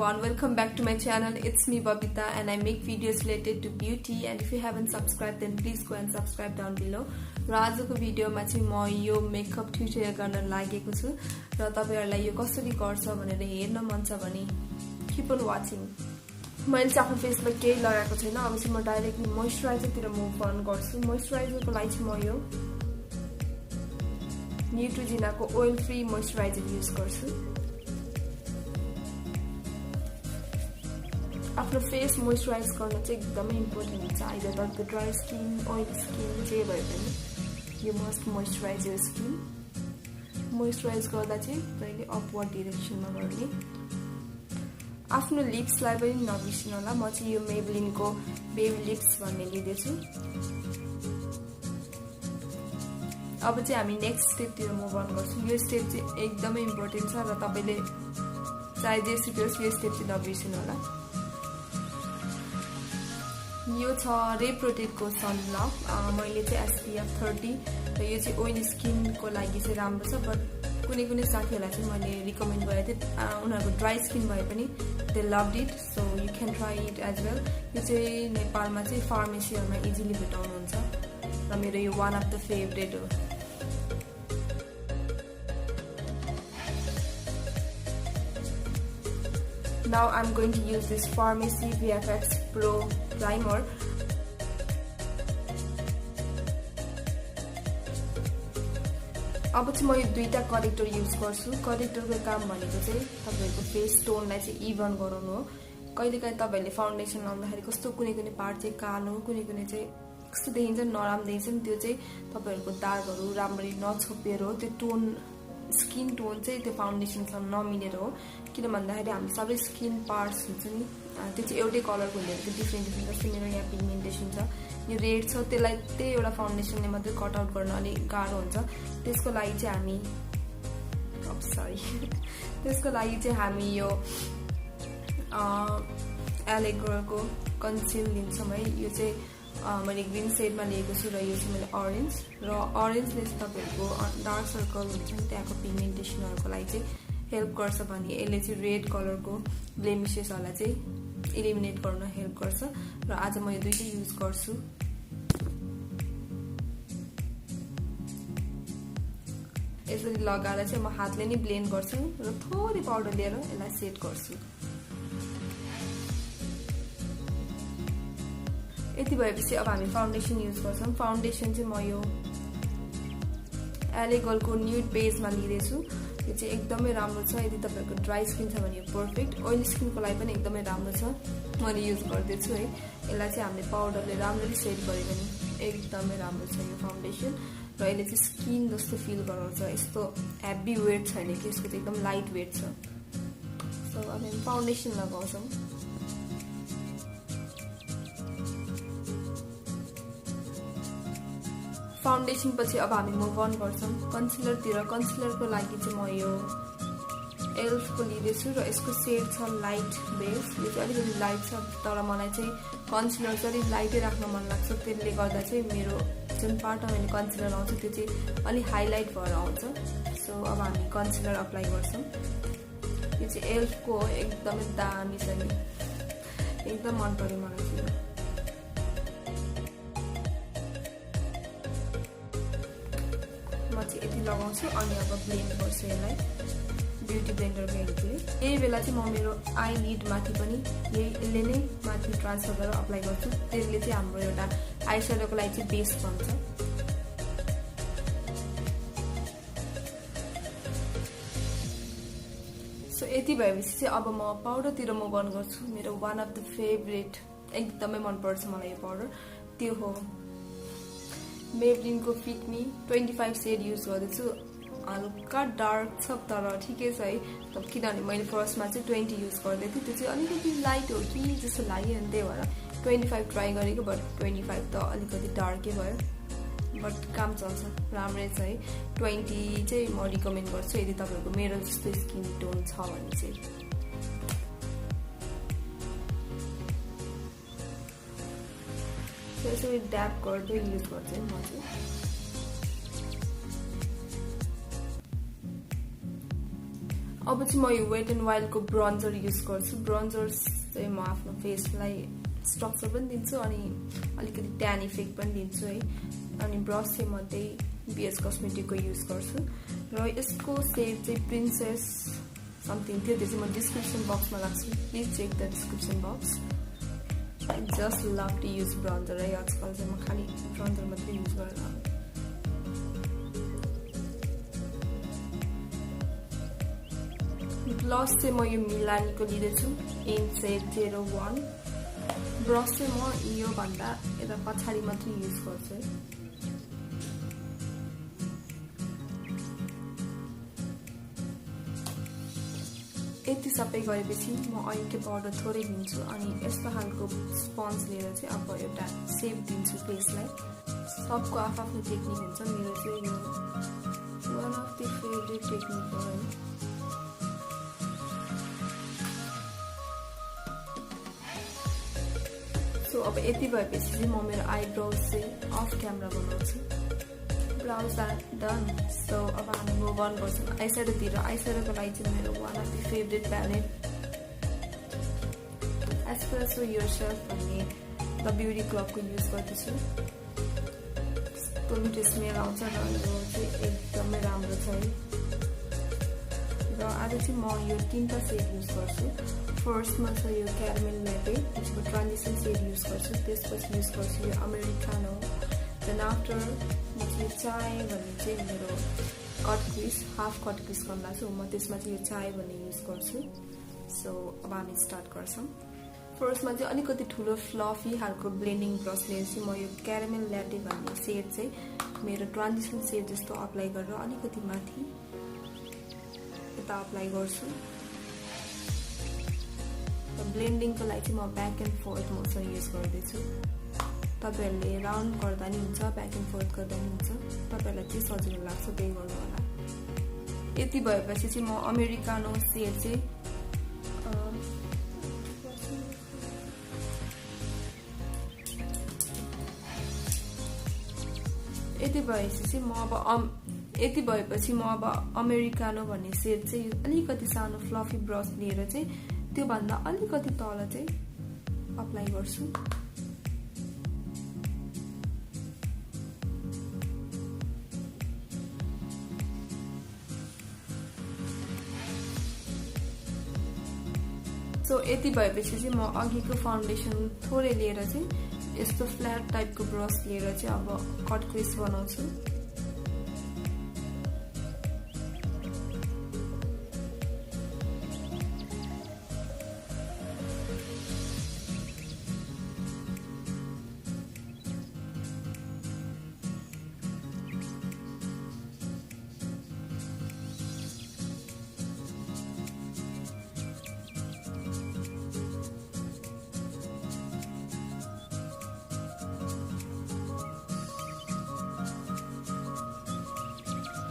everyone, welcome back to my channel. It's me Babita and I make videos related to beauty, and if you haven't subscribed then please go and subscribe down below. र आजको भिडियोमा चाहिँ म यो makeup tutorial गर्न लागेको छु र तपाईहरुलाई यो कसरी गर्छ भनेर हेर्न मन छ भने keep on watching. मैले चाहिँ आफ्नो फेसमा केही लगाएको छैन, अब चाहिँ म डाइरेक्टली मोइस्चराइजर तिर मुभ अन गर्छु. मोइस्चराइजरको लागि चाहिँ म यो न्यूट्रोजेनाको ओइल फ्री मोइस्चराइजर युज गर्छु. आफ्नो फेस मोइस्चराइज गर्न चाहिँ एकदमै इम्पोर्टेन्ट हुन्छ. आइदर तपाईको ड्राई स्किन, ओइली स्किन जे भए पनि you must moisturise your skin. Moisturise गर्दा चाहिँ कहिले अपवर्ड डाइरेक्सनमा गर्ने. आफ्नो लिप्सलाई पनि नबिर्सिनु होला. म चाहिँ यो मेबलिनको बेबी लिप्स भन्ने लिँदैछु. अब चाहिँ हामी नेक्स्ट स्टेपतिर मुभ अन गर्छौं. यो स्टेप चाहिँ एकदमै इम्पोर्टेन्ट छ र तपाईले चाहे जे सिकोस् यो स्टेप चाहिँ नबिर्सिनु होला. यो छ रे प्रोटेक्टको सनब्लक. मैले चाहिँ SPF 30 र यो चाहिँ ओइली स्किनको लागि चाहिँ राम्रो छ, बट कुनै कुनै साथीहरुलाई चाहिँ मैले रिकमेन्ड गरेथे उनीहरुको ड्राई स्किन भए पनि they loved it, so you can try it as well. यो चाहिँ नेपालमा चाहिँ फार्मेसीहरुमा इजिली भेटाउनुहुन्छ र मेरो यो वान अफ द फेभरेट हो. Now I'm going to use this Pharmacy VFX Pro Primer. अब चाहिँ म यो दुईटा करेक्टर युज गर्छु. करेक्टरको काम भनेको चाहिँ तपाईहरुको फेस टोनलाई चाहिँ इभन गराउनु हो. कहिलेकाहीँ तपाईहरुले फाउन्डेसन लगाउँदाखेरि कस्तो कुनै कुनै पार्ट चाहिँ कालो, कुनै कुनै चाहिँ कस्तो देखिन्छ नराम्रो देखिन्छ नि, त्यो चाहिँ तपाईहरुको दागहरु राम्ररी नछोपिएर हो. त्यो टोन स्किन टोन चाहिँ त्यो फाउन्डेसनसँग नमिलेर हो. किन भन्दाखेरि हाम्रो सबै स्किन पार्ट्स हुन्छ नि त्यो चाहिँ एउटै कलरको हुँदैन, त्यो डिफ्रेन्ट डिफ्रेन्ट. जस्तै मेरो यहाँ पिगमेन्टेसन छ, यो रेड छ, त्यसलाई त्यही एउटा फाउन्डेसनले मात्रै कट आउट गर्न अलिक गाह्रो हुन्छ. त्यसको लागि चाहिँ हामी त्यसको लागि चाहिँ हामी यो lagirlको कन्सिल लिन्छौँ है. यो चाहिँ मैले ग्रीन सेडमा लिएको छु र यो चाहिँ मैले ऑरेन्ज, र ऑरेन्जले चाहिँ तपाईहरुको डार्क सर्कल हुन्छ नि त्यहाँको पिगमेन्टेसनहरुको लागि चाहिँ हेल्प गर्छ भने यसले चाहिँ रेड कलरको ब्लेमिसेसहरुलाई चाहिँ इलिमिनेट गर्न हेल्प गर्छ. र आज म यो दुईटै युज गर्छु. यसरी लगाएर चाहिँ म हातले नै ब्लेन्ड गर्छु र थोरै पाउडर लिएर यसलाई सेट गर्छु. यति भएपछि अब हामी फाउन्डेसन युज गर्छौं. फाउन्डेसन चाहिँ म यो lagirlको न्यूड बेसमा लिँदैछु. यो चाहिँ एकदमै राम्रो छ. यदि तपाईहरुको ड्राई स्किन छ भने यो पर्फेक्ट, ओइली स्किनको लागि पनि एकदमै राम्रो छ. मैले युज गर्दैछु है. यसलाई चाहिँ हामीले पाउडरले राम्ररी सेट गरे भने एकदमै राम्रो छ यो फाउन्डेसन. र यसले चाहिँ स्किन जस्तो फिल गराउँछ. यस्तो हेभी वेट छैन कि, यसको चाहिँ एकदम लाइट वेट छ. सो अब हामी फाउन्डेसन लगाउँछौं. फाउन्डेसन पछि अब हामी मुभ अन गर्छौं कन्सिलरतिर. कन्सिलरको लागि चाहिँ म यो एल्फको लिँदैछु र यसको सेड छ लाइट बेस. यो चाहिँ अलिकति लाइट छ, तर मलाई चाहिँ कन्सिलर चाहिँ अलिक लाइटै राख्न मन लाग्छ. त्यसले गर्दा चाहिँ मेरो जुन पार्टमा मैले कन्सिलर लाउँछु त्यो चाहिँ अलिक हाइलाइट भएर आउँछ. सो अब हामी कन्सिलर अप्लाई गर्छौं. यो चाहिँ एल्फको हो, एकदमै दामी छ नि, एकदम मन पर्यो मलाई चाहिँ. म चाहिँ यति लगाउँछु अनि अब ब्लेन्ड गर्छु यसलाई ब्युटी ब्लेन्डरको हेल्पले. यही बेला चाहिँ म मेरो आई लिड माथि पनि यसले नै माथि ट्रान्सफर गरेर अप्लाई गर्छु. त्यसले चाहिँ हाम्रो एउटा आई स्याडोको लागि चाहिँ बेस बन्छ. सो यति भएपछि चाहिँ अब म पाउडरतिर मुभ अन गर्छु. मेरो वान अफ द फेभरेट, एकदमै मनपर्छ मलाई यो पाउडर. त्यो हो मेबलिनको फिट मी 25 सेड युज गर्दैछु. हल्का डार्क छ तर ठिकै छ है, किनभने मैले फर्स्टमा चाहिँ 20 युज गर्दै थिएँ. त्यो चाहिँ अलिकति लाइट हो कि जस्तो लाग्यो अनि त्यही भएर 25 ट्राई गरेको, बट 25 त अलिकति डार्कै भयो, बट काम चल्छ, राम्रै छ है. 20 चाहिँ म रिकमेन्ड गर्छु यदि तपाईहरुको मेरो जस्तो स्किन टोन छ भने चाहिँ. यसरी ड्याप गर्दै युज गर्छु म चाहिँ. अब चाहिँ म यो वेट एन्ड वाइल्ड को ब्रोन्जर युज गर्छु ब्रोन्जर चाहिँ म आफ्नो फेसलाई स्ट्रक्चर पनि दिन्छु अनि अलिकति ट्यान इफेक्ट पनि दिन्छु है अनि ब्रस चाहिँ म त्यही बिएस कस्मेटिक को युज गर्छु र यसको शेड चाहिँ प्रिन्सेस समथिङ थियो त्यो चाहिँ म डिस्क्रिप्सन बक्समा राख्छु please check the description box I just love to use bronzer है आजकल चाहिँ म खाली ब्रोन्जर मात्रै युज गर्छु ब्लस चाहिँ म यो मिलानी को लिँदैछु इन सेड 01 ब्रस चाहिँ म यो भन्दा यता पछाडी मात्रै युज गर्छु है यति सबै गरेपछि म ऐके पाउडर थोरै लिन्छु अनि यस्तो खालको स्पन्ज लिएर चाहिँ अब एउटा सेप दिन्छु फेसलाई सबको आफ्नो टेक्निक हुन्छ मेरो चाहिँ यो one of the favourite technique हो है सो अब यति भएपछि चाहिँ म मेरो आइब्रोज चाहिँ अफ क्यामेरा बनाउँछु ब्राउज डन सो अब हामी मुभ अन गर्छौँ आइस्याडोतिर आइस्याडोको लागि चाहिँ मेरो one of the favourite palette espresso yourself भन्ने द ब्युटी क्लबको युज गर्दैछु कस्तो मिठो स्मेल आउँछ र यो चाहिँ एकदमै राम्रो छ है र आज चाहिँ म यो 3टा सेड युज गर्छु फर्स्टमा छ यो क्यारामेल ल्याटे त्यसको ट्रान्जिसन सेड युज गर्छु त्यसपछि युज गर्छु यो अमेरिकानो देन आफ्टर म चाहिँ चाय भन्ने चाहिँ मेरो cut crease half cut crease गर्नु छु म त्यसमा चाहिँ यो चाय भन्ने युज गर्छु सो अब हामी स्टार्ट गर्छौँ फर्स्टमा चाहिँ अलिकति ठुलो फ्लफी खालको ब्लेन्डिङ ब्रस लिएर चाहिँ म यो क्यारामेल ल्याटे भन्ने सेड चाहिँ मेरो ट्रान्जिसन सेड जस्तो अप्लाई गरेर अलिकति माथि यता अप्लाई गर्छु ब्लेन्डिङको लागि चाहिँ म back and forth motion use गर्दैछु तपाईहरुले राउन्ड गर्दा नि हुन्छ ब्याक एन्ड फोर्थ गर्दा नि हुन्छ तपाईहरुलाई जे सजिलो लाग्छ त्यही गर्नु होला यति भएपछि चाहिँ म अमेरिकानो सेड चाहिँ यति भएपछि म अब अमेरिकानो भन्ने सेड चाहिँ अलिकति सानो फ्लफी ब्रस लिएर चाहिँ त्यो भन्दा अलिकति तल चाहिँ अप्लाई गर्छु सो यति भएपछि चाहिँ म अघिको फाउन्डेसन थोरै लिएर चाहिँ यस्तो फ्ल्याट टाइपको ब्रस लिएर चाहिँ अब कट क्रिस बनाउँछु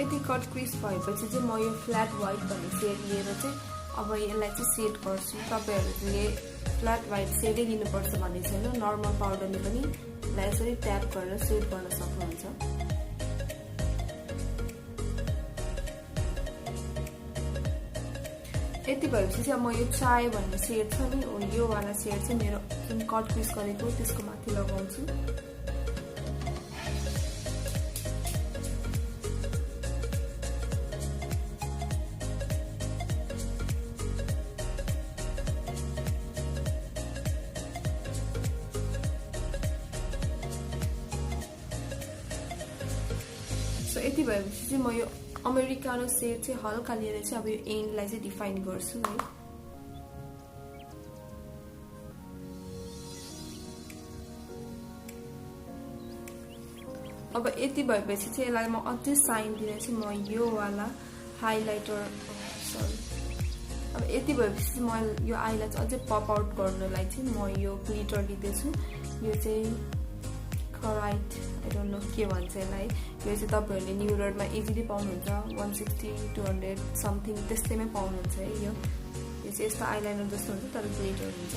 यति कट क्रिस भएपछि चाहिँ म यो फ्ल्याट व्हाइट भन्ने सेड लिएर चाहिँ अब यसलाई चाहिँ सेट गर्छु तपाईहरुले फ्ल्याट व्हाइट सेडै लिनुपर्छ भन्ने छैन नर्मल पाउडरले पनि यसलाई यसरी ट्याप गरेर सेट गर्न सक्नुहुन्छ यति भएपछि चाहिँ म यो चाय भन्ने सेड छ नि यो वाला सेड चाहिँ मेरो जुन कट क्रिस गरेको त्यसको माथि लगाउँछु यति भएपछि चाहिँ म यो अमेरिकानो सेड चाहिँ हल्का लिएर चाहिँ अब यो एन्डलाई चाहिँ डिफाइन गर्छु है अब यति भएपछि चाहिँ यसलाई म अझै साइन दिन चाहिँ म यो वाला हाइलाइटर अब यति भएपछि चाहिँ म यो आईलाई चाहिँ अझै पप आउट गर्नलाई चाहिँ म यो ग्लिटर लिँदैछु यो चाहिँ राइट आई डोन्ट नो के भन्छ यसलाई यो चाहिँ तपाईहरुले न्यू रोडमा इजिली पाउनुहुन्छ 160 200 समथिङ त्यस्तैमै पाउनुहुन्छ है यो चाहिँ यस्तो आइलाइनर जस्तो हुन्छ तर ग्लिटर हुन्छ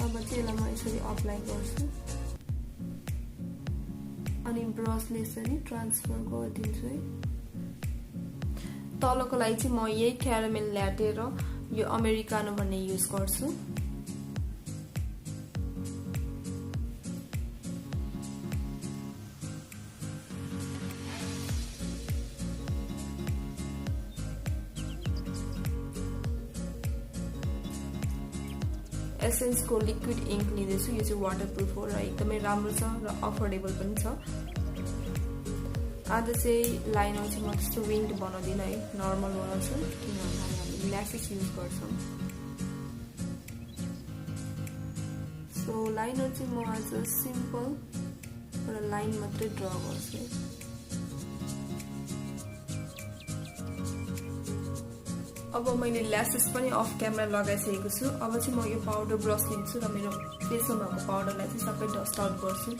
अब चाहिँ यसलाई म यसरी अप्लाई गर्छु अनि ब्रसले यसरी ट्रान्सफर गरिदिन्छु है तलको लागि चाहिँ म यही क्यारामेल ल्याटे र यो अमेरिकानो भन्ने युज गर्छु एसेन्स को लिक्विड इंक लिँदैछु यो चाहिँ वाटरप्रुफ हो र एकदमै राम्रो छ र अफोर्डेबल पनि छ आज चाहिँ लाइनर चाहिँ म त्यस्तो विङ्ड बनाउँदिन है नर्मल बनाउँछु किनभने हामी ल्यासेस युज गर्छौं सो लाइनर चाहिँ म आज सिम्पल एउटा लाइन मात्रै ड्रा गर्छु अब मैले ल्यासेस पनि अफ क्यामेरा लगाइसकेको छु अब चाहिँ म यो पाउडर ब्रश लिन्छु र मेरो फेसमा भएको पाउडरलाई चाहिँ सबै डस्ट आउट गर्छु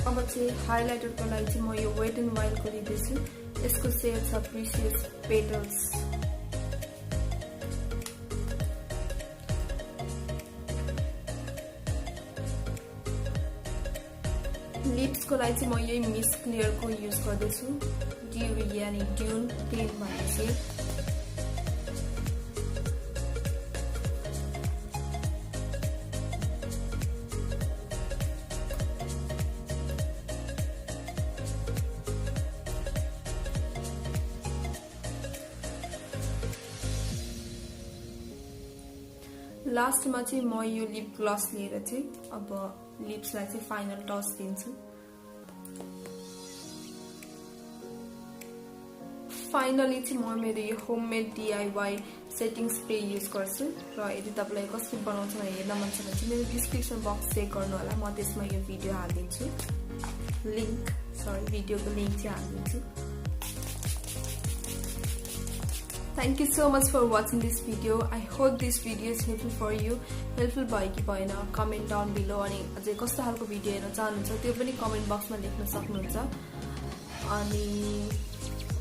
अब चाहिँ हाइलाइटरको लागि चाहिँ म यो वेट एन्ड वाइल्ड को लिँदैछु यसको सेड छ प्रिसियस पेटल्स लिप्स को लागि चाहिँ म यही मिस क्लियर को युज गर्दैछु ड्यू यानी ड्यून 10 भन्ने चाहिँ लास्टमा चाहिँ म यो लिप ग्लस लिएर चाहिँ अब लिप्सलाई चाहिँ फाइनल टच दिन्छु फाइनली चाहिँ म मेरो यो homemade DIY setting spray use गर्छु र यदि तपाईलाई कसरी बनाउँछ भनेर हेर्न मन छ भने चाहिँ मेरो डिस्क्रिप्सन बक्स चेक गर्नु होला म त्यसमा यो भिडियो हाल्दिन्छु भिडियोको लिंक चाहिँ हाल्दिन्छु Thank you so much for watching this video. I hope this video is helpful for you. Helpful भयो कि भएन comment down below अनि अझै कस्तो खालको भिडियो हेर्न चाहनुहुन्छ त्यो पनि comment box मा लेख्न सक्नुहुन्छ अनि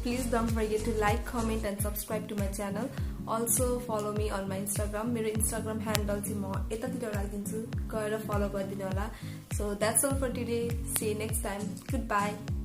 please don't forget to like, comment and subscribe to my channel. Also follow me on my Instagram. मेरो Instagram handle चाहिँ म यतातिर राखिदिन्छु गएर follow गरिदिनु होला. So that's all for today. See you next time. Goodbye.